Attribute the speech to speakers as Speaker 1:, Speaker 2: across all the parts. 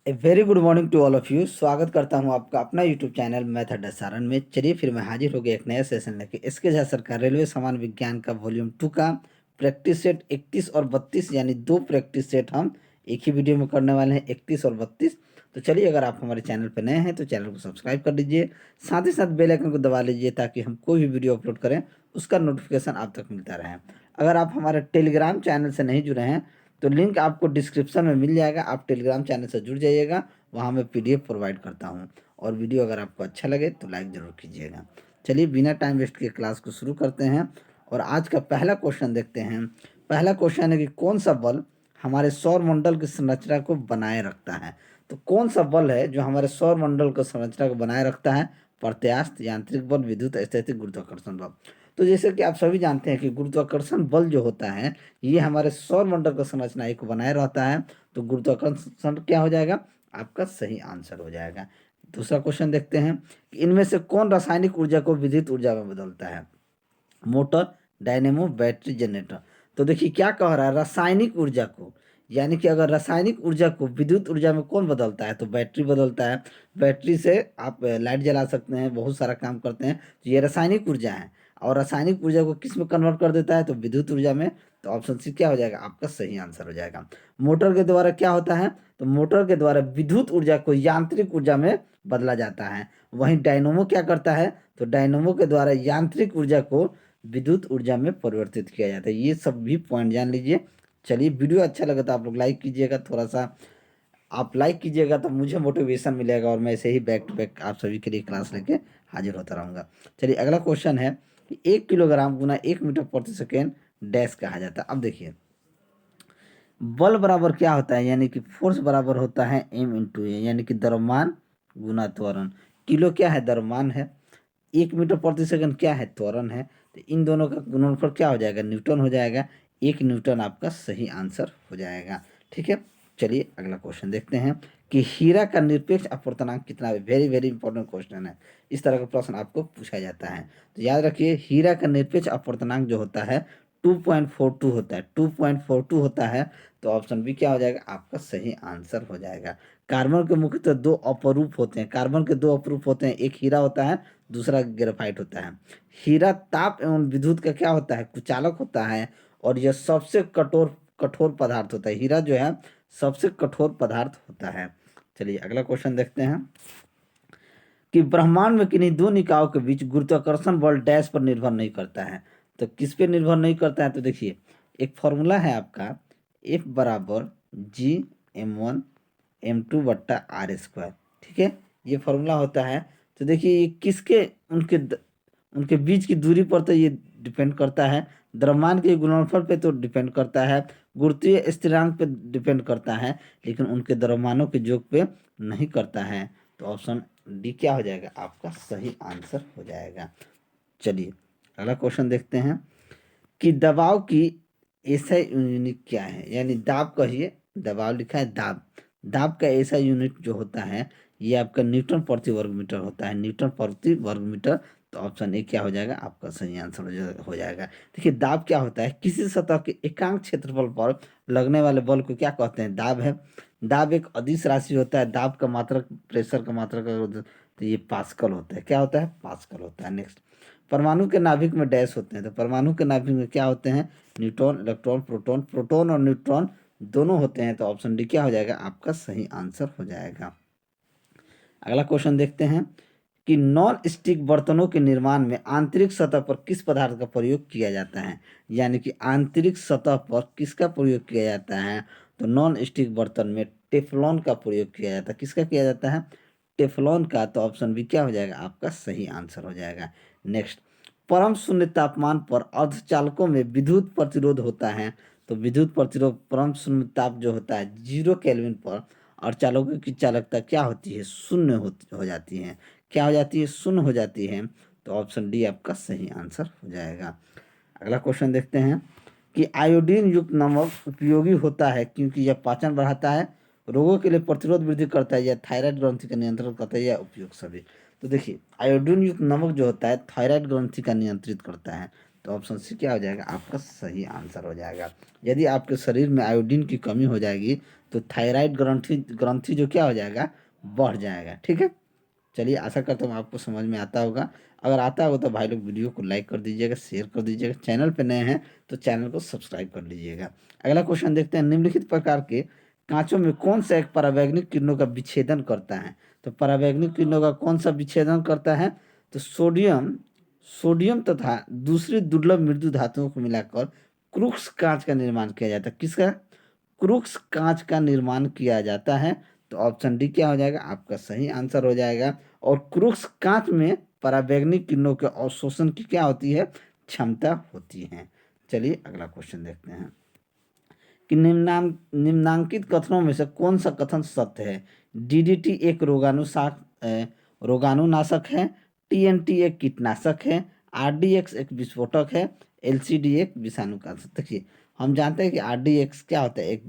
Speaker 1: A very good morning to all of you. स्वागत करता हूं आपका अपना यूट्यूब चैनल मेथड सारण में। चलिए फिर मैं हाजिर हो गया एक नया सेशन लेके। इसके झा सरकार रेलवे सामान्य विज्ञान का वॉल्यूम 2 का प्रैक्टिस सेट 31 और 32 यानी दो प्रैक्टिस सेट हम एक ही वीडियो में करने वाले हैं, 31 और 32। तो चलिए, अगर आप हमारे चैनल पर नए हैं तो चैनल को सब्सक्राइब कर लीजिए, साथ ही साथ बेल आइकन को दबा लीजिए ताकि हम कोई भी वीडियो अपलोड करें उसका नोटिफिकेशन आप तक मिलता रहे। अगर आप हमारे टेलीग्राम चैनल से नहीं जुड़े हैं तो लिंक आपको डिस्क्रिप्शन में मिल जाएगा, आप टेलीग्राम चैनल से जुड़ जाइएगा। वहाँ मैं पीडीएफ प्रोवाइड करता हूँ। और वीडियो अगर आपको अच्छा लगे तो लाइक ज़रूर कीजिएगा। चलिए बिना टाइम वेस्ट किए क्लास को शुरू करते हैं और आज का पहला क्वेश्चन देखते हैं। पहला क्वेश्चन है कि कौन सा बल हमारे सौर मंडल की संरचना को बनाए रखता है। तो कौन सा बल है जो हमारे सौर मंडल की संरचना को बनाए रखता है? प्रत्यास्थ, यांत्रिक बल, विद्युत स्थैतिक, गुरुत्वाकर्षण बल। तो जैसे कि आप सभी जानते हैं कि गुरुत्वाकर्षण बल जो होता है ये हमारे सौर मंडल की संरचना को बनाए रहता है। तो गुरुत्वाकर्षण क्या हो जाएगा? आपका सही आंसर हो जाएगा। दूसरा क्वेश्चन देखते हैं कि इनमें से कौन रासायनिक ऊर्जा को विद्युत ऊर्जा में बदलता है? Motor, dynamo, battery, generator. तो देखिए क्या कह रहा है, रासायनिक ऊर्जा को, यानी कि अगर रासायनिक ऊर्जा को विद्युत ऊर्जा में कौन बदलता है तो बैटरी बदलता है। बैटरी से आप लाइट जला सकते हैं, बहुत सारा काम करते हैं। तो ये रासायनिक ऊर्जा है। और रासायनिक ऊर्जा को किस में कन्वर्ट कर देता है? तो विद्युत ऊर्जा में। तो ऑप्शन सी क्या हो जाएगा? आपका सही आंसर हो जाएगा। मोटर के द्वारा क्या होता है? तो मोटर के द्वारा विद्युत ऊर्जा को यांत्रिक ऊर्जा में बदला जाता है। वहीं डायनोमो क्या करता है? तो डायनोमो के द्वारा यांत्रिक ऊर्जा को विद्युत ऊर्जा में परिवर्तित किया जाता है। ये सब भी पॉइंट जान लीजिए। चलिए, वीडियो अच्छा लगा तो आप लोग लाइक कीजिएगा, थोड़ा सा आप लाइक कीजिएगा तो मुझे मोटिवेशन मिलेगा और मैं ऐसे ही बैक टू बैक आप सभी के लिए क्लास लेके हाजिर होता रहूँगा। चलिए अगला क्वेश्चन है कि 1 किलोग्राम गुना 1 मीटर प्रति सेकेंड डैश कहा जाता है। अब देखिए, बल बराबर क्या होता है, यानी कि फोर्स बराबर होता है एम इंटू ए, यानी कि द्रव्यमान गुना त्वरण। किलो क्या है? द्रव्यमान है। 1 मीटर प्रति सेकंड क्या है? त्वरण है। तो इन दोनों का गुणनफल क्या हो जाएगा? न्यूटन हो जाएगा। 1 न्यूटन आपका सही आंसर हो जाएगा। ठीक है, चलिए अगला क्वेश्चन देखते हैं कि हीरा का निरपेक्ष अपवर्तनांक कितना है। वेरी वेरी इंपॉर्टेंट क्वेश्चन है। इस तरह का प्रश्न आपको पूछा जाता है। तो याद रखिए, हीरा का निरपेक्ष अपवर्तनांक जो होता है 2.42 होता है। 2.42 होता है। तो ऑप्शन बी क्या हो जाएगा? आपका सही आंसर हो जाएगा। कार्बन के मुख्यतः दो अपरूप होते हैं। कार्बन के दो अपरूप होते हैं, एक हीरा होता है, दूसरा ग्रेफाइट होता है। हीरा ताप एवं विद्युत का क्या होता है? कुचालक होता है। और यह सबसे कठोर कठोर पदार्थ होता है। हीरा जो है सबसे कठोर पदार्थ होता है। चलिए अगला क्वेश्चन देखते हैं कि ब्रह्मांड में किन्हीं दो निकायों के बीच गुरुत्वाकर्षण बल डैश पर निर्भर नहीं करता है। तो किस पे निर्भर नहीं करता है? तो देखिए, एक फॉर्मूला है आपका, F बराबर G m1 m2/r²। ठीक है, ये फॉर्मूला होता है। तो देखिए ये किसके उनके बीच की दूरी पर तो ये डिपेंड करता है, द्रव्यमान के गुणनफल पे तो डिपेंड करता है, गुरुत्वीय स्थिरांक पे डिपेंड करता है, लेकिन उनके द्रव्यमानों के योग पे नहीं करता है। तो ऑप्शन डी क्या हो जाएगा? आपका सही आंसर हो जाएगा। चलिए अगला क्वेश्चन देखते हैं कि दबाव की एसआई यूनिट क्या है, यानी दाब कहिए, दबाव लिखा है दाब। दाब का ऐसा यूनिट जो होता है ये आपका न्यूटन प्रति वर्ग मीटर होता है। न्यूटन प्रति वर्ग मीटर। तो ऑप्शन ए क्या हो जाएगा? आपका सही आंसर हो जाएगा। देखिए, दाब क्या होता है? किसी सतह के एकांक क्षेत्रफल पर लगने वाले बल को क्या कहते हैं? दाब है। दाब एक अदिश राशि होता है। दाब का मात्रक प्रेशर का मात्रक तो ये पास्कल होता है। क्या होता है? पास्कल होता है। नेक्स्ट, परमाणु के नाभिक में डैश होते हैं। तो परमाणु के नाभिक में क्या होते हैं? Neutron, electron, proton. प्रोटॉन और न्यूट्रॉन दोनों होते हैं। तो ऑप्शन डी क्या हो जाएगा? आपका सही आंसर हो जाएगा। अगला क्वेश्चन देखते हैं कि नॉन स्टिक बर्तनों के निर्माण में आंतरिक सतह पर किस पदार्थ का प्रयोग किया जाता है, यानी कि आंतरिक सतह पर किसका प्रयोग किया जाता है? तो नॉन स्टिक बर्तन में टेफ्लॉन का प्रयोग किया जाता है। किसका किया जाता है? टेफ्लॉन का। तो ऑप्शन बी क्या हो जाएगा? आपका सही आंसर हो जाएगा। नेक्स्ट, परम शून्य तापमान पर अर्धचालकों में विद्युत प्रतिरोध होता है। तो विद्युत प्रतिरोध परम शून्य ताप जो होता है 0 केल्विन पर, और चालकों की चालकता क्या होती है? शून्य हो जाती है। क्या हो जाती है? शून्य हो जाती है। तो ऑप्शन डी आपका सही आंसर हो जाएगा। अगला क्वेश्चन देखते हैं कि आयोडीन युक्त नमक उपयोगी होता है क्योंकि यह पाचन बढ़ाता है, रोगों के लिए प्रतिरोध वृद्धि करता है, या थायराइड ग्रंथि का नियंत्रण करता है, या उपयोग सभी। तो देखिए, आयोडीन युक्त नमक जो होता है थायराइड ग्रंथि का नियंत्रित करता है। तो ऑप्शन सी क्या हो जाएगा आपका सही आंसर हो जाएगा। यदि आपके शरीर में आयोडीन की कमी हो जाएगी तो थायराइड ग्रंथि ग्रंथि जो क्या हो जाएगा, बढ़ जाएगा। ठीक है, चलिए आशा करता हूँ आपको समझ में आता होगा। अगर आता होगा तो भाई लोग वीडियो को लाइक कर दीजिएगा, शेयर कर दीजिएगा, चैनल पे नए हैं तो चैनल को सब्सक्राइब कर लीजिएगा। अगला क्वेश्चन देखते हैं, निम्नलिखित प्रकार के कांचों में कौन सा एक परावैंगनिक किरणों का विच्छेदन करता है। तो परावैंगनिक किरणों का कौन सा विच्छेदन करता है, तो सोडियम सोडियम तथा दूसरी दुर्लभ मृदु धातुओं को मिलाकर क्रूक्स कांच का निर्माण किया जाता है। किसका, क्रूक्स कांच का निर्माण किया जाता है। तो ऑप्शन डी क्या हो जाएगा आपका सही आंसर हो जाएगा। और क्रूक्स कांच में परावैंगनिक किरणों के अवशोषण की क्या होती है, क्षमता होती है। चलिए अगला क्वेश्चन देखते हैं कि निम्नांकित कथनों में से कौन सा कथन सत्य है। डीडीटी एक रोगाणुनाशक है, टीएनटी एक कीटनाशक है, आरडीएक्स एक विस्फोटक है, एलसीडी एक विषाणुनाशक। देखिए हम जानते हैं कि आरडीएक्स क्या होता है, एक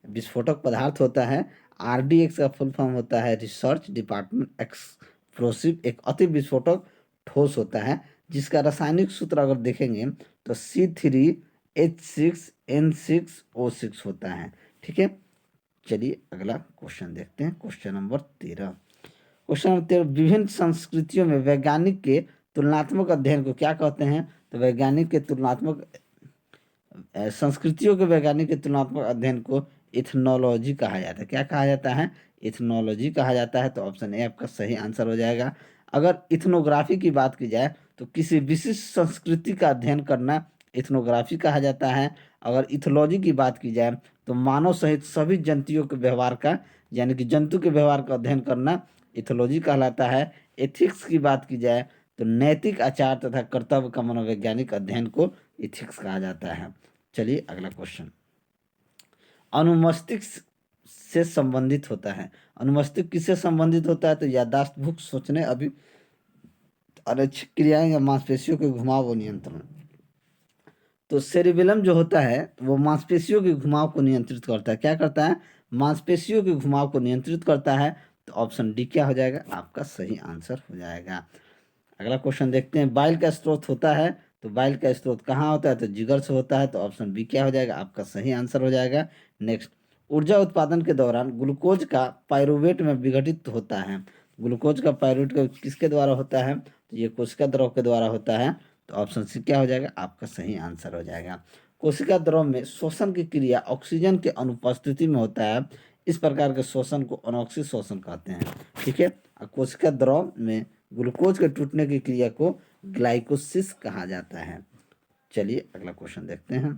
Speaker 1: विस्फोटक पदार्थ होता है। आरडीएक्स का फुल फॉर्म होता है रिसर्च डिपार्टमेंट एक्सप्लोसिव, एक अति विस्फोटक ठोस होता है जिसका रासायनिक सूत्र अगर देखेंगे तो C3H6N6O6 होता है। ठीक है, चलिए अगला क्वेश्चन देखते हैं, क्वेश्चन नंबर 13। क्वेश्चन नंबर 13, विभिन्न संस्कृतियों में वैज्ञानिक के तुलनात्मक अध्ययन को क्या कहते हैं। तो वैज्ञानिक के तुलनात्मक संस्कृतियों के वैज्ञानिक के तुलनात्मक अध्ययन को इथनोलॉजी कहा जाता है। क्या कहा जाता है, इथनोलॉजी कहा जाता है। तो ऑप्शन ए आपका सही आंसर हो जाएगा। अगर इथनोग्राफी की बात की जाए तो किसी विशिष्ट संस्कृति का अध्ययन करना इथनोग्राफी कहा जाता है। अगर इथोलॉजी की बात की जाए तो मानव सहित सभी जंतुओं के व्यवहार का, यानी कि जंतु के व्यवहार का अध्ययन करना इथोलॉजी कहलाता है। एथिक्स की बात की जाए तो नैतिक आचार तथा कर्तव्य का मनोवैज्ञानिक अध्ययन को इथिक्स कहा जाता है। चलिए अगला क्वेश्चन, अनुमस्तिष्क से संबंधित होता है। अनुमस्तिष्क किससे संबंधित होता है, तो याददाश्त, भूख, सोचने, अभी अनैच्छिक क्रियाएं या मांसपेशियों के घुमाव और नियंत्रण। तो सेरिबेलम जो होता है वो मांसपेशियों के घुमाव को नियंत्रित करता है। क्या करता है, मांसपेशियों के घुमाव को नियंत्रित करता है। तो ऑप्शन डी क्या हो जाएगा आपका सही आंसर हो जाएगा। अगला क्वेश्चन देखते हैं, बाइल का स्रोत होता है। तो बाइल का स्रोत कहाँ होता है, तो जिगर से होता है। तो ऑप्शन बी क्या हो जाएगा आपका सही आंसर हो जाएगा। नेक्स्ट, ऊर्जा उत्पादन के दौरान ग्लूकोज का पायरुवेट में विघटित होता है। ग्लूकोज का पायरुवेट किसके द्वारा होता है, तो ये कोशिका द्रव के द्वारा होता है। तो ऑप्शन सी क्या हो जाएगा आपका सही आंसर हो जाएगा। कोशिका द्रव में शोषण की क्रिया ऑक्सीजन के अनुपस्थिति में होता है। इस प्रकार के शोषण को अनॉक्सिक शोषण कहते हैं। ठीक है, और कोशिका द्रव में ग्लूकोज के टूटने की क्रिया को ग्लाइकोसिस कहा जाता है। चलिए अगला क्वेश्चन देखते हैं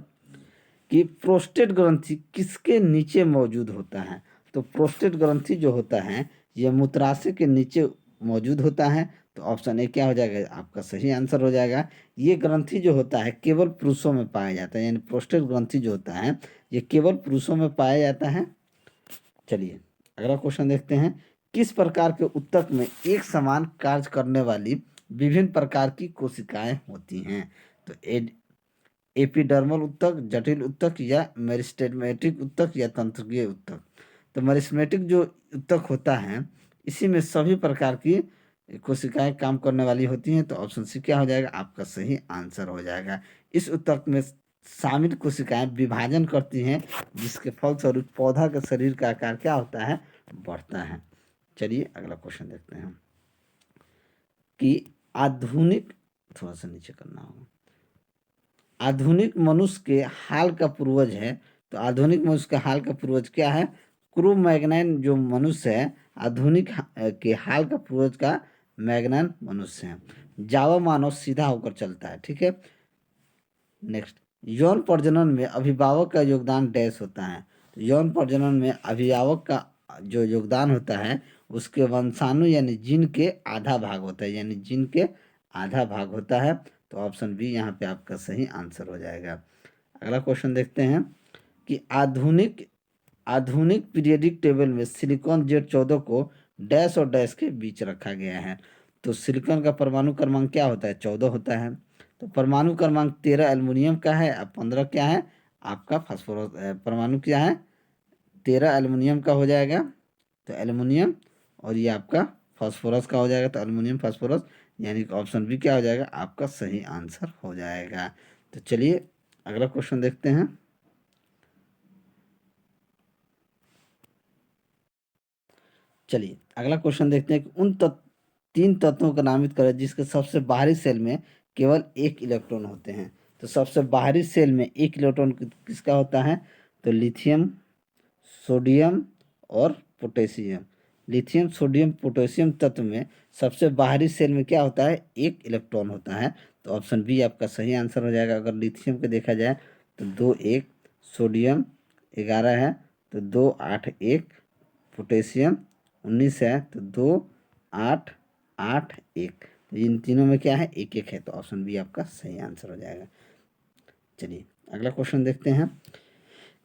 Speaker 1: कि प्रोस्टेट ग्रंथि किसके नीचे मौजूद होता है। तो प्रोस्टेट ग्रंथि जो होता है यह मूत्राशय के नीचे मौजूद होता है। तो ऑप्शन ए क्या हो जाएगा आपका सही आंसर हो जाएगा। ये ग्रंथि जो होता है केवल पुरुषों में पाया जाता है, यानी प्रोस्टेट ग्रंथि जो होता है ये केवल पुरुषों में पाया जाता है। चलिए अगला क्वेश्चन देखते हैं, किस प्रकार के ऊतक में एक समान कार्य करने वाली विभिन्न प्रकार की कोशिकाएं होती हैं। तो एपिडर्मल ऊतक, जटिल ऊतक, या मेरिस्टेमेटिक ऊतक, या तंत्रिकीय ऊतक। तो मेरिस्टेमेटिक जो ऊतक होता है इसी में सभी प्रकार की कोशिकाएं काम करने वाली होती हैं। तो ऑप्शन सी क्या हो जाएगा आपका सही आंसर हो जाएगा। इस ऊतक में शामिल कोशिकाएं विभाजन करती हैं जिसके फलस्वरूप पौधा का शरीर का आकार क्या होता है, बढ़ता है। चलिए अगला क्वेश्चन देखते हैं कि आधुनिक, थोड़ा सा नीचे करना होगा, आधुनिक मनुष्य के हाल का पूर्वज है। तो आधुनिक मनुष्य का हाल का पूर्वज क्या है, क्रो मैग्नान जो मनुष्य है आधुनिक के हाल का पूर्वज का मैग्नान मनुष्य है। जावा मानव सीधा होकर चलता है। ठीक है, नेक्स्ट, यौन प्रजनन में अभिभावक का योगदान डैश होता है। तो यौन प्रजनन में अभिभावक का जो योगदान होता है उसके वंशाणु यानी जीन के आधा भाग होता है, यानी जीन के आधा भाग होता है। तो ऑप्शन बी यहाँ पे आपका सही आंसर हो जाएगा। अगला क्वेश्चन देखते हैं कि आधुनिक आधुनिक पीरियडिक टेबल में सिलिकॉन Z14 को डैश और डैश के बीच रखा गया है। तो सिलिकॉन का परमाणु क्रमांक क्या होता है, 14 होता है। तो परमाणु क्रमांक 13 एल्युमिनियम का है, अब 15 क्या है आपका फास्फोरस। परमाणु क्या है 13 एल्युमिनियम का हो जाएगा। तो एल्युमिनियम और ये आपका फास्फोरस का हो जाएगा। तो एल्युमिनियम फास्फोरस यानी कि ऑप्शन बी क्या हो जाएगा आपका सही आंसर हो जाएगा। तो चलिए अगला क्वेश्चन देखते हैं। चलिए अगला क्वेश्चन देखते हैं कि उन तीन तत्वों का नामित करें जिसके सबसे बाहरी सेल में केवल एक इलेक्ट्रॉन होते हैं। तो सबसे बाहरी सेल में एक इलेक्ट्रॉन किसका होता है? तो लिथियम, सोडियम और पोटेशियम। लिथियम, सोडियम, पोटेशियम तत्व में सबसे बाहरी सेल में क्या होता है? एक इलेक्ट्रॉन होता है। तो ऑप्शन बी आपका सही आंसर हो जाएगा। अगर लिथियम को देखा जाए तो 2 1, सोडियम 11 है तो 2 8 1, पोटेशियम 19 है तो 2 8 8 1। तो इन तीनों में क्या है? एक एक है, तो ऑप्शन बी आपका सही आंसर हो जाएगा। चलिए अगला क्वेश्चन देखते हैं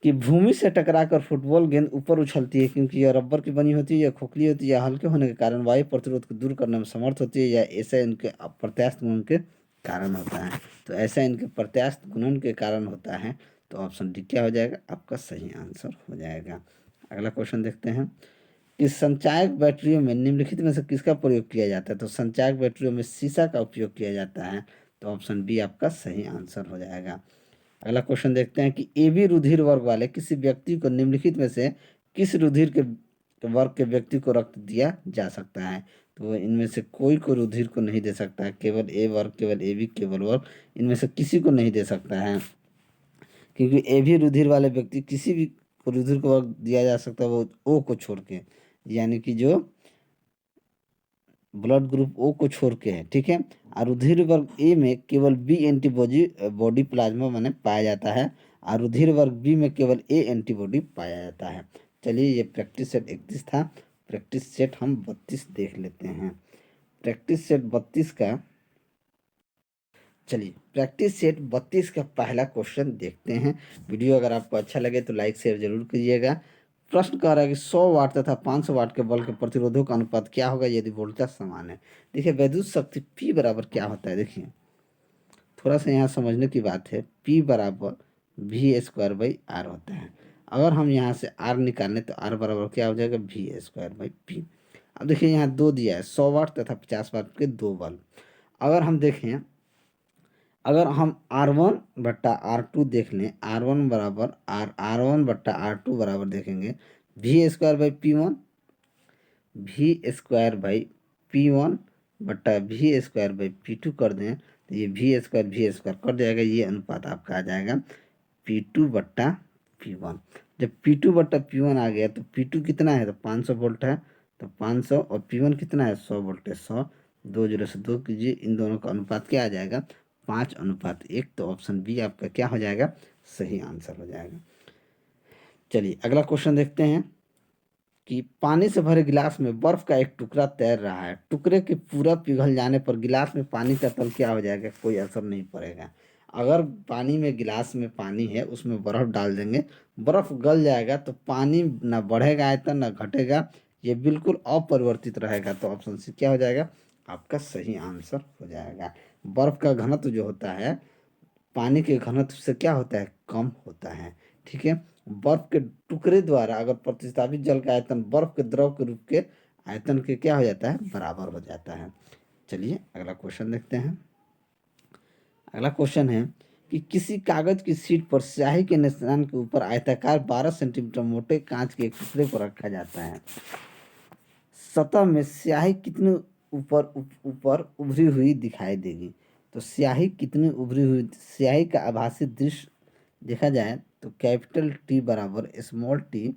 Speaker 1: कि भूमि से टकराकर फुटबॉल गेंद ऊपर उछलती है क्योंकि यह रबर की बनी होती है या खोखली होती है या हल्के होने के कारण वायु प्रतिरोध को दूर करने में समर्थ होती है या ऐसा इनके प्रत्यास्थ गुणन के कारण होता है। तो ऐसा इनके प्रत्यास्थ गुणन के कारण होता है। तो ऑप्शन डी क्या हो जाएगा आपका सही आंसर हो जाएगा। अगला क्वेश्चन देखते हैं कि संचायक बैटरियों में निम्नलिखित में से किसका प्रयोग किया जाता है? तो संचायक बैटरियों में शीशा का उपयोग किया जाता है। तो ऑप्शन बी आपका सही आंसर हो जाएगा। अगला क्वेश्चन देखते हैं कि एबी रुधिर वर्ग वाले किसी व्यक्ति को निम्नलिखित में से किस रुधिर के वर्ग के व्यक्ति को रक्त दिया जा सकता है? तो इनमें से कोई को रुधिर को नहीं दे सकता है, केवल ए वर्ग, केवल एबी, केवल वर्ग, इनमें से किसी को नहीं दे सकता है। क्योंकि एबी रुधिर वाले व्यक्ति किसी भी को रुधिर को वर्ग दिया जा सकता है वो ओ को छोड़ के, यानी कि जो ब्लड ग्रुप ओ को छोड़ के है, ठीक है। और रुधिर वर्ग ए में केवल बी एंटीबॉडी बॉडी प्लाज्मा मैंने पाया जाता है और रुधिर वर्ग बी में केवल ए एंटीबॉडी पाया जाता है। चलिए ये प्रैक्टिस सेट 31 था, प्रैक्टिस सेट हम 32 देख लेते हैं। प्रैक्टिस सेट 32 का, चलिए प्रैक्टिस सेट 32 का पहला क्वेश्चन देखते हैं। वीडियो अगर आपको अच्छा लगे तो लाइक शेयर जरूर कीजिएगा। प्रश्न कह रहा है कि 100 वाट तथा 500 वाट के बल के प्रतिरोधों का अनुपात क्या होगा यदि वोल्टेज समान है। देखिए वैद्युत शक्ति P बराबर क्या होता है, देखिए थोड़ा सा यहाँ समझने की बात है। P बराबर V² बाई R होता है। अगर हम यहाँ से R निकालें तो R बराबर क्या हो जाएगा? V² by P। अब देखिए यहाँ दो दिया है, 100 वाट तथा 50 वाट के दो बल्ब। अगर हम देखें, अगर हम R1/R2 देख लें, R1 बराबर R1/R2 बराबर देखेंगे V² बाई P1, V²/P1/V² कर दें तो ये V² कट जाएगा, ये अनुपात आपका आ जाएगा P2/P1। जब P2/P1 आ गया तो P2 कितना है? तो 500 वोल्ट है, तो 500 और P1 कितना है? 100 वोल्ट है। 100, 2 0 से 2 कीजिए, इन दोनों का अनुपात क्या आ जाएगा? 5:1। तो ऑप्शन बी आपका क्या हो जाएगा? सही आंसर हो जाएगा। चलिए अगला क्वेश्चन देखते हैं कि पानी से भरे गिलास में बर्फ का एक टुकड़ा तैर रहा है। टुकड़े के पूरा पिघल जाने पर गिलास में पानी का तल क्या हो जाएगा? कोई असर नहीं पड़ेगा। अगर पानी में, गिलास में पानी है उसमें बर्फ डाल देंगे, बर्फ गल जाएगा तो पानी ना बढ़ेगा आयतन ना घटेगा, ये बिल्कुल अपरिवर्तित रहेगा। तो ऑप्शन सी क्या हो जाएगा आपका सही आंसर हो जाएगा। बर्फ का घनत्व जो होता है पानी के घनत्व से क्या होता है? कम होता है, ठीक है। बर्फ के टुकड़े द्वारा अगर प्रतिस्थापित जल का आयतन बर्फ के द्रव के रूप के आयतन के क्या हो जाता है? बराबर हो जाता है। चलिए अगला क्वेश्चन देखते हैं। अगला क्वेश्चन है कि किसी कागज की शीट पर स्याही के निशान के ऊपर आयताकार 12 सेंटीमीटर मोटे कांच के एक टुकड़े को रखा जाता है। सतह में स्याही कितनी ऊपर उभरी हुई दिखाई देगी? तो स्याही कितनी उभरी हुई, स्याही का आभासी दृश्य देखा जाए तो कैपिटल T बराबर स्मॉल t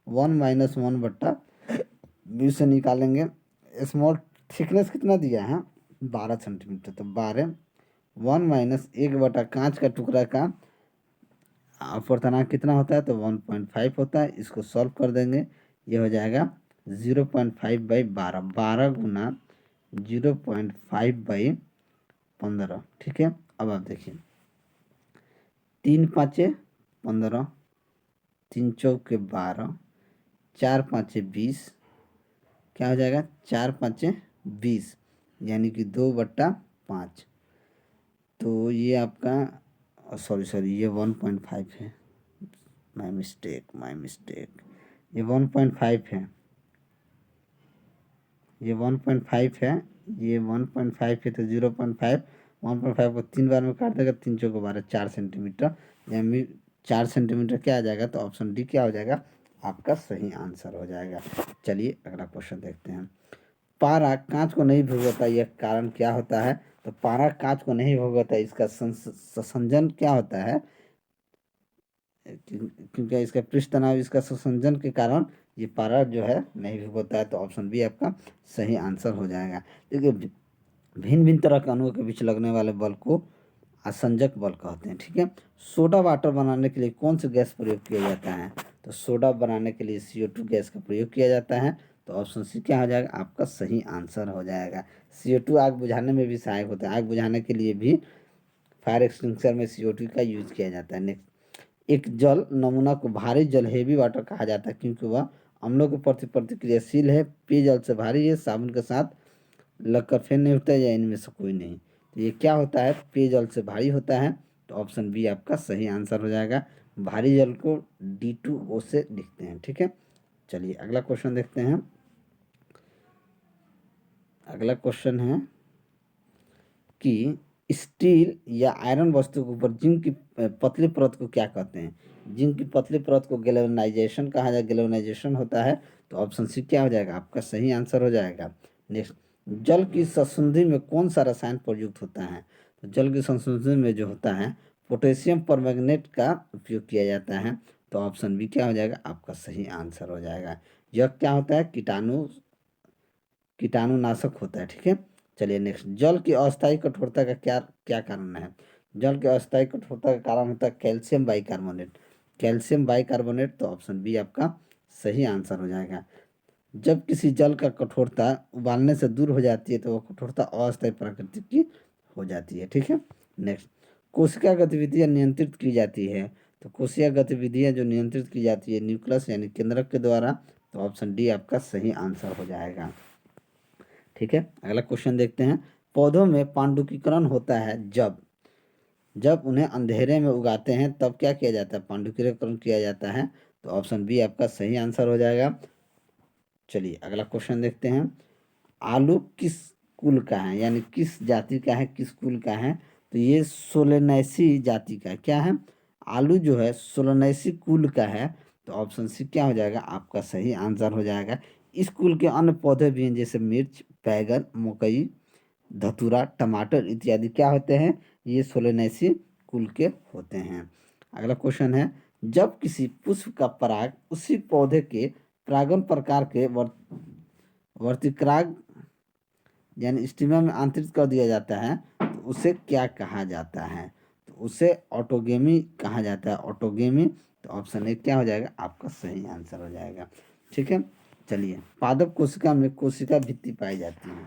Speaker 1: 1-1/म्यू से निकालेंगे। स्मॉल थिकनेस कितना दिया है? 12 सेंटीमीटर, तो 12 1 - 1 कांच का टुकड़ा का अपवर्तनांक कितना होता है? तो 1.5 होता है। इसको सॉल्व कर देंगे, ये हो जाएगा 0.5/12, 12 गुना 0.5/15, ठीक है। अब आप देखिए 3 5 15, 3 चौके 12, 4 5 20, क्या हो जाएगा? 4 5 20, यानी कि 2/5। तो ये आपका, सॉरी सॉरी, ये 1.5 है, माई मिस्टेक, ये 1.5 है, ये 1.5 है, ये 1.5 है तो 0.5, 1.5 को 3 बार में काट देगा, 3 × 4 = 12, 4 सेंटीमीटर, यानी 4 सेंटीमीटर क्या आ जाएगा, तो ऑप्शन डी क्या हो जाएगा, आपका सही आंसर हो जाएगा। चलिए अगला क्वेश्चन देखते हैं। पारा कांच को नहीं भिगोता, यह कारण क्या होता है? तो पारा कांच को नहीं भिगोता, इसका संसंजन क्या होता है? क्योंकि इसका पृष्ठ तनाव, इसका संसंजन के कारण ये पारा जो है नहीं भिगोता है, तो ऑप्शन बी आपका सही आंसर हो जाएगा। देखिए भिन्न भिन्न तरह के अणुओं के बीच लगने वाले बल को आसंजक बल कहते हैं, ठीक है। सोडा वाटर बनाने के लिए कौन सी गैस प्रयोग किया जाता है? तो सोडा बनाने के लिए CO2 गैस का प्रयोग किया जाता है, तो ऑप्शन सी क्या हो जाएगा, आपका सही आंसर हो जाएगा। CO2 आग बुझाने में भी सहायक होता है, आग बुझाने के लिए भी फायर एक्सटिंग्विशर में CO2 का यूज किया जाता है। नेक्स्ट, एक जल नमूना को भारी जल हेवी वाटर कहा जाता है क्योंकि वह अम्लों के प्रति प्रतिक्रियाशील है, पेयजल से भारी है, साबुन के साथ लगकर फेन नहीं होता है, या इनमें से कोई नहीं। तो ये क्या होता है, पेयजल से भारी होता है, तो ऑप्शन बी आपका सही आंसर हो जाएगा। भारी जल को D2O से लिखते हैं, ठीक है। चलिए अगला क्वेश्चन देखते हैं। अगला क्वेश्चन है कि स्टील या आयरन वस्तु के ऊपर जिंक की पतली परत को क्या कहते हैं? जिंक की पतली परत को गैल्वेनाइजेशन कहा जाए, गैल्वेनाइजेशन होता है, तो ऑप्शन सी क्या हो जाएगा, आपका सही आंसर हो जाएगा। नेक्स्ट, जल की संसुंदी में कौन सा रसायन प्रयुक्त होता है? तो जल की संसुंदी में जो होता है पोटेशियम परमैंगनेट का उपयोग किया जाता है, तो ऑप्शन बी क्या हो जाएगा, आपका सही आंसर हो जाएगा। यह क्या होता है, कीटाणुनाशक होता है, ठीक है। चलिए नेक्स्ट, जल की अस्थायी कठोरता का क्या क्या कारण है? जल की अस्थायी कठोरता का कारण होता है कैल्शियम बाइकार्बोनेट, कैल्शियम बाइकार्बोनेट, तो ऑप्शन बी आपका सही आंसर हो जाएगा। जब किसी जल का कठोरता उबालने से दूर हो जाती है तो वह कठोरता अस्थायी प्रकृति की हो जाती है, ठीक है। नेक्स्ट, कोशिका गतिविधियां नियंत्रित की जाती है, तो कोशिका गतिविधियां जो नियंत्रित की जाती है न्यूक्लियस यानी केंद्रक के द्वारा, तो ऑप्शन डी आपका सही आंसर हो जाएगा, ठीक है। अगला क्वेश्चन देखते हैं। पौधों में पांडुकीकरण होता है जब जब उन्हें अंधेरे में उगाते हैं तब क्या किया जाता है, पांडुकीकरण किया जाता है, तो ऑप्शन बी आपका सही आंसर हो जाएगा। चलिए अगला क्वेश्चन देखते हैं। आलू किस कुल का है, यानी किस जाति का है, किस कुल का है? तो ये सोलेनेसी जाति का क्या है, आलू जो है सोलेनेसी कुल का है, तो ऑप्शन सी क्या हो जाएगा, आपका सही आंसर हो जाएगा। इस कुल के अन्य पौधे भी हैं जैसे मिर्च, बैगन, मकई, धतूरा, टमाटर इत्यादि क्या होते हैं, ये सोलेनेसी कुल के होते हैं। अगला क्वेश्चन है, जब किसी पुष्प का पराग उसी पौधे के परागन प्रकार के वर्तिक्राग यानी स्टिमा में आंतरित कर दिया जाता है, तो उसे क्या कहा जाता है? तो उसे ऑटोगेमी कहा जाता है, ऑटोगेमी, तो ऑप्शन ए क्या हो जाएगा, आपका सही आंसर हो जाएगा, ठीक है। चलिए, पादप कोशिका में कोशिका भित्ति पाई जाती है।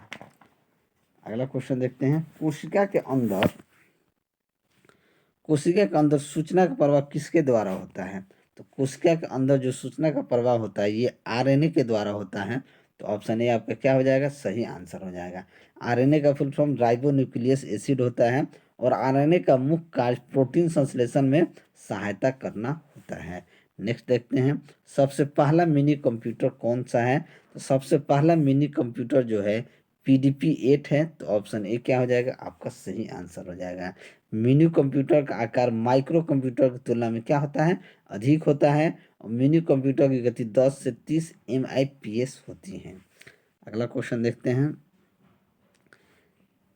Speaker 1: अगला क्वेश्चन देखते हैं। कोशिका के अंदर सूचना का प्रवाह किसके द्वारा होता है? तो कोशिका के अंदर जो सूचना का प्रवाह होता है ये RNA के द्वारा होता है, तो ऑप्शन ए आपका क्या हो जाएगा, सही आंसर हो जाएगा। RNA का full form ribo nucleus acid होता है, और RNA का मुख्य कार्य प्रोटीन संश्लेषण में सहायता करना होता है। नेक्स्ट देखते हैं, सबसे पहला मिनी कंप्यूटर कौन सा है? तो सबसे पहला मिनी कंप्यूटर जो है PDP-8 है, तो ऑप्शन ए क्या हो जाएगा, आपका सही आंसर हो जाएगा। मिनी कंप्यूटर का आकार माइक्रो कंप्यूटर की तुलना में क्या होता है, अधिक होता है, और मिनी कंप्यूटर की गति 10 से 30 MIPS होती है। अगला क्वेश्चन देखते हैं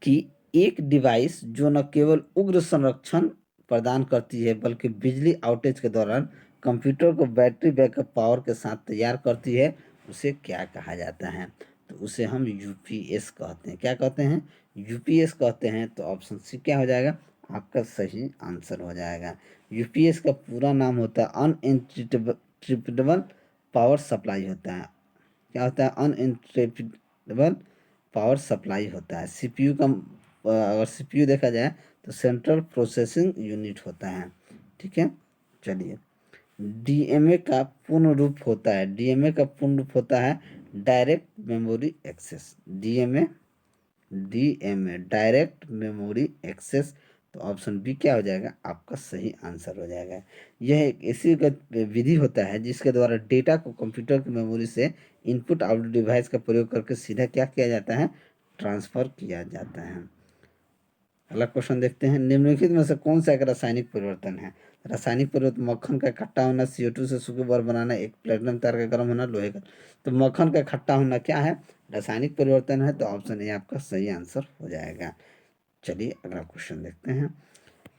Speaker 1: कि एक डिवाइस जो न केवल उग्र संरक्षण प्रदान करती है बल्कि बिजली आउटेज के दौरान कंप्यूटर को बैटरी बैकअप पावर के साथ तैयार करती है, उसे क्या कहा जाता है? तो उसे हम UPS कहते हैं। क्या कहते हैं, UPS कहते हैं, तो ऑप्शन सी क्या हो जाएगा, आपका सही आंसर हो जाएगा। UPS का पूरा नाम होता है अनइंटरप्रेटेबल पावर सप्लाई होता है। क्या होता है, अनइंटरप्रेटेबल पावर सप्लाई होता है। CPU का अगर CPU देखा जाए तो सेंट्रल प्रोसेसिंग यूनिट होता है, ठीक है। चलिए, DMA का पूर्ण रूप होता है, DMA का पूर्ण रूप होता है direct memory access, DMA direct memory access, तो ऑप्शन बी क्या हो जाएगा, आपका सही आंसर हो जाएगा। यह एक ऐसी विधि होता है जिसके द्वारा डेटा को कंप्यूटर की मेमोरी से इनपुट आउटपुट डिवाइस का प्रयोग करके सीधा क्या किया जाता है, ट्रांसफर किया जाता है। अगला क्वेश्चन देखते हैं, निम्नलिखित में से कौन सा एक रासायनिक परिवर्तन है? रासायनिक परिवर्तन, मक्खन का इकट्ठा होना, CO2 से सूखे बर बनाना, एक प्लेटिनम तार का गर्म होना, लोहे का। तो मक्खन का इकट्ठा होना क्या है? रासायनिक परिवर्तन है, तो ऑप्शन ए आपका सही आंसर हो जाएगा। चलिए अगला क्वेश्चन देखते हैं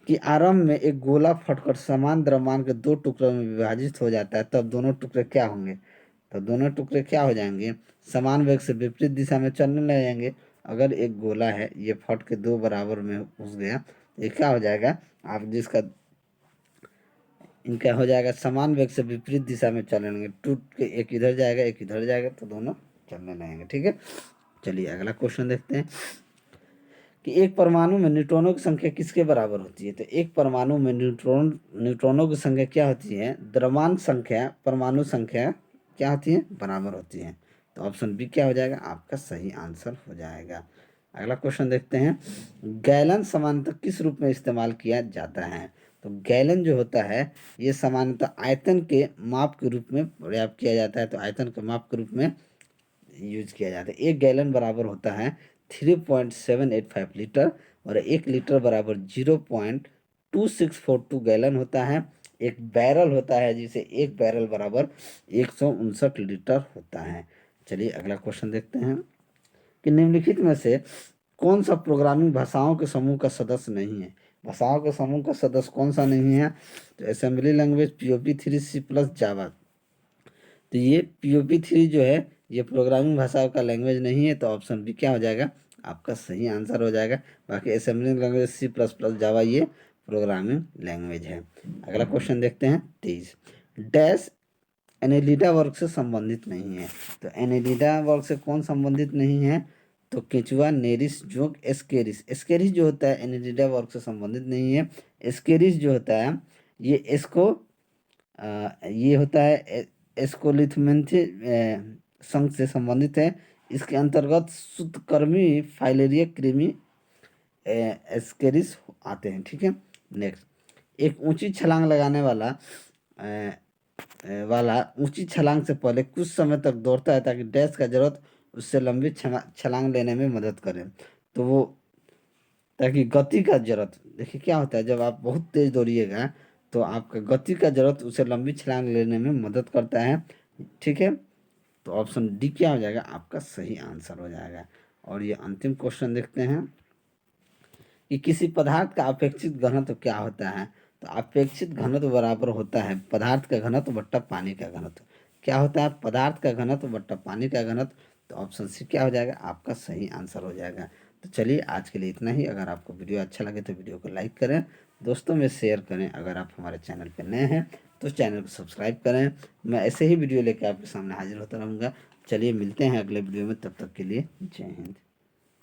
Speaker 1: कि आरंभ में एक गोला फटकर समान द्रव्यमान के दो टुकड़ों में विभाजित हो जाता है, तब दोनों टुकड़े क्या होंगे? तो दोनों टुकड़े क्या हो जाएंगे? समान वेग से विपरीत दिशा में चलने लगेंगे। अगर एक गोला है, ये फट के दो बराबर में घुस गया, तो ये क्या हो जाएगा? आप जिसका इनका हो जाएगा समान वेग से विपरीत दिशा में चलने लगेंगे, टूट के एक इधर जाएगा एक इधर जाएगा, तो दोनों चलने लगेंगे। ठीक है, चलिए अगला क्वेश्चन देखते हैं कि एक परमाणु में न्यूट्रॉनों की संख्या किसके बराबर होती है? तो एक परमाणु में न्यूट्रॉनों की संख्या क्या होती है? द्रव्यमान संख्या परमाणु संख्या क्या होती है? बराबर होती है। तो ऑप्शन बी क्या हो जाएगा? आपका सही आंसर हो जाएगा। अगला क्वेश्चन देखते हैं, गैलन सामान्यतः किस रूप में इस्तेमाल किया जाता है? तो गैलन जो होता है ये सामान्यतः आयतन के माप के रूप में प्रयोग किया जाता है। तो आयतन के माप के रूप में यूज किया जाता है। एक गैलन बराबर होता है 3.785 लीटर और 1 लीटर बराबर 0.2642 गैलन होता है। एक बैरल होता है जिसे एक बैरल बराबर 159 लीटर होता है। चलिए अगला क्वेश्चन देखते हैं कि निम्नलिखित में से कौन सा प्रोग्रामिंग भाषाओं के समूह का सदस्य नहीं है? भाषाओं के समूह का सदस्य कौन सा नहीं है? तो असेंबली लैंग्वेज, POP3, C+ जावा। तो ये POP3 जो है ये प्रोग्रामिंग भाषा का लैंग्वेज नहीं है, तो ऑप्शन बी क्या हो जाएगा? आपका सही आंसर हो जाएगा। बाकी असेंबली लैंग्वेज, C++, जावा ये प्रोग्रामिंग लैंग्वेज है। अगला क्वेश्चन देखते हैं 23, डैश एनेलिडा वर्ग से संबंधित नहीं है। तो एनेलिडा वर्ग से कौन संबंधित नहीं है? तो केचुआ, नेरिस, जोंक, एस्केरिस। एस्केरिस जो होता है एनेलिडा वर्ग से संबंधित नहीं है। एस्केरिस जो होता है ये ये होता है एस्कोलिथमेंथी संघ से संबंधित है। इसके अंतर्गत शुद्धकर्मी फाइलेरिया कृमि एस्केरिस आते हैं। ठीक है, नेक्स्ट, एक ऊंची छलांग लगाने वाला ऊंची छलांग से पहले कुछ समय तक दौड़ता है ताकि डैश का जरूरत उससे लंबी छलांग लेने में मदद करे। तो वो ताकि गति का जरूरत, देखिए क्या होता है जब आप बहुत तेज दौड़िएगा तो आपका गति का जरूरत उसे लंबी छलांग लेने में मदद करता है। ठीक है, तो ऑप्शन डी क्या हो जाएगा? आपका सही आंसर हो जाएगा। और ये अंतिम क्वेश्चन देखते हैं कि किसी पदार्थ का अपेक्षित घनत्व क्या होता है? तो अपेक्षित घनत्व बराबर होता है पदार्थ का घनत्व बट्टा पानी का घनत्व। क्या होता है? पदार्थ का घनत्व बट्टा पानी का घनत्व। तो ऑप्शन सी क्या हो जाएगा? आपका सही आंसर हो जाएगा। तो चलिए आज के लिए इतना ही। अगर आपको वीडियो अच्छा लगे तो वीडियो को लाइक करें, दोस्तों में शेयर करें। अगर आप हमारे चैनल पर नए हैं तो चैनल को सब्सक्राइब करें। मैं ऐसे ही वीडियो लेकर आपके सामने हाजिर होता रहूँगा। चलिए मिलते हैं अगले वीडियो में, तब तक के लिए जय हिंद।